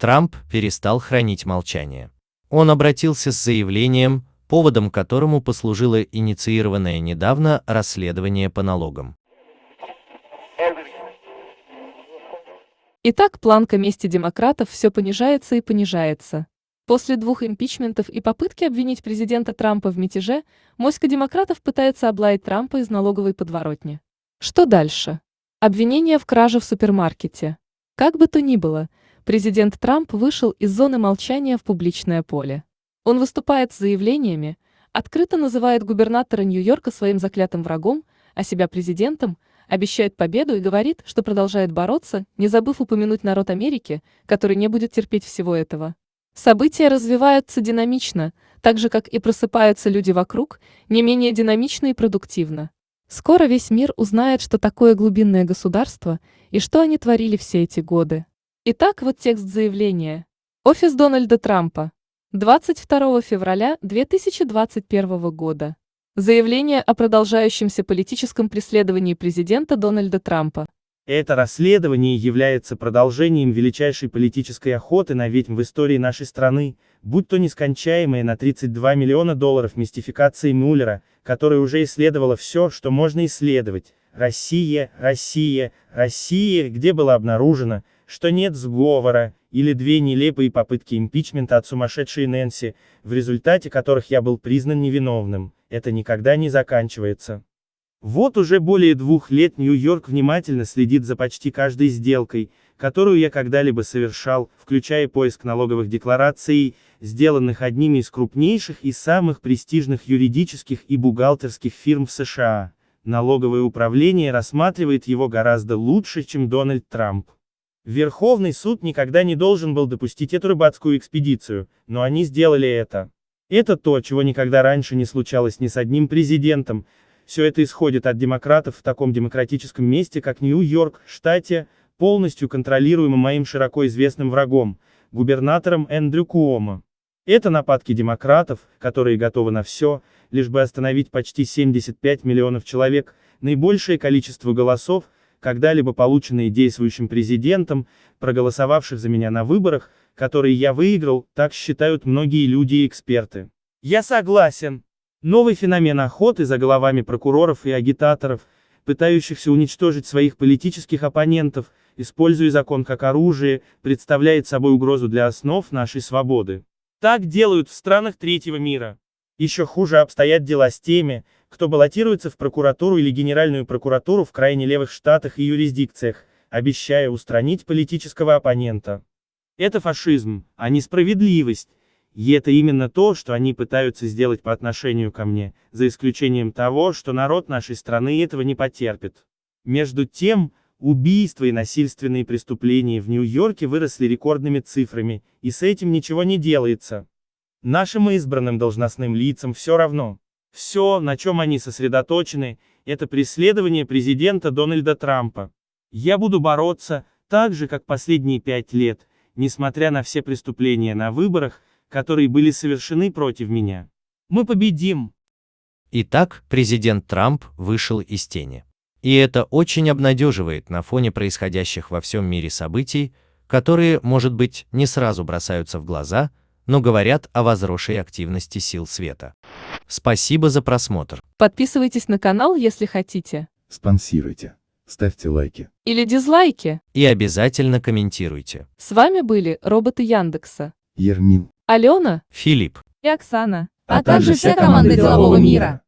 Трамп перестал хранить молчание. Он обратился с заявлением, поводом которому послужило инициированное недавно расследование по налогам. Итак, планка мести демократов все понижается и понижается. После 2 импичментов и попытки обвинить президента Трампа в мятеже, моська демократов пытается облаять Трампа из налоговой подворотни. Что дальше? Обвинение в краже в супермаркете. Как бы то ни было, президент Трамп вышел из зоны молчания в публичное поле. Он выступает с заявлениями, открыто называет губернатора Нью-Йорка своим заклятым врагом, а себя президентом, обещает победу и говорит, что продолжает бороться, не забыв упомянуть народ Америки, который не будет терпеть всего этого. События развиваются динамично, так же, как и просыпаются люди вокруг, не менее динамично и продуктивно. Скоро весь мир узнает, что такое глубинное государство и что они творили все эти годы. Итак, вот текст заявления. Офис Дональда Трампа. 22 февраля 2021 года. Заявление о продолжающемся политическом преследовании президента Дональда Трампа. Это расследование является продолжением величайшей политической охоты на ведьм в истории нашей страны, будь то нескончаемая на $32 миллиона мистификация Мюллера, которая уже исследовала все, что можно исследовать. Россия, Россия, Россия, где было обнаружено, что нет сговора, или 2 нелепые попытки импичмента от сумасшедшей Нэнси, в результате которых я был признан невиновным. Это никогда не заканчивается. Вот уже более 2 лет Нью-Йорк внимательно следит за почти каждой сделкой, которую я когда-либо совершал, включая поиск налоговых деклараций, сделанных одними из крупнейших и самых престижных юридических и бухгалтерских фирм в США. Налоговое управление рассматривает его гораздо лучше, чем Дональд Трамп. Верховный суд никогда не должен был допустить эту рыбацкую экспедицию, но они сделали это. Это то, чего никогда раньше не случалось ни с одним президентом. Все это исходит от демократов в таком демократическом месте, как Нью-Йорк, штате, полностью контролируемым моим широко известным врагом, губернатором Эндрю Куомо. Это нападки демократов, которые готовы на все, лишь бы остановить почти 75 миллионов человек, наибольшее количество голосов, когда-либо полученные действующим президентом, проголосовавших за меня на выборах, которые я выиграл, так считают многие люди и эксперты. Я согласен. Новый феномен охоты за головами прокуроров и агитаторов, пытающихся уничтожить своих политических оппонентов, используя закон как оружие, представляет собой угрозу для основ нашей свободы. Так делают в странах третьего мира. Еще хуже обстоят дела с теми, кто баллотируется в прокуратуру или Генеральную прокуратуру в крайне левых штатах и юрисдикциях, обещая устранить политического оппонента. Это фашизм, а не справедливость. И это именно то, что они пытаются сделать по отношению ко мне, за исключением того, что народ нашей страны этого не потерпит. Между тем, убийства и насильственные преступления в Нью-Йорке выросли рекордными цифрами, и с этим ничего не делается. Нашим избранным должностным лицам все равно. Все, на чем они сосредоточены, это преследование президента Дональда Трампа. Я буду бороться, так же как последние 5 лет, несмотря на все преступления на выборах, которые были совершены против меня. Мы победим. Итак, президент Трамп вышел из тени. И это очень обнадеживает на фоне происходящих во всем мире событий, которые, может быть, не сразу бросаются в глаза, но говорят о возросшей активности сил света. Спасибо за просмотр. Подписывайтесь на канал, если хотите. Спонсируйте, ставьте лайки. Или дизлайки. И обязательно комментируйте. С вами были роботы Яндекса. Ермил. Алена Филипп. и Оксана. А также вся команда делового мира.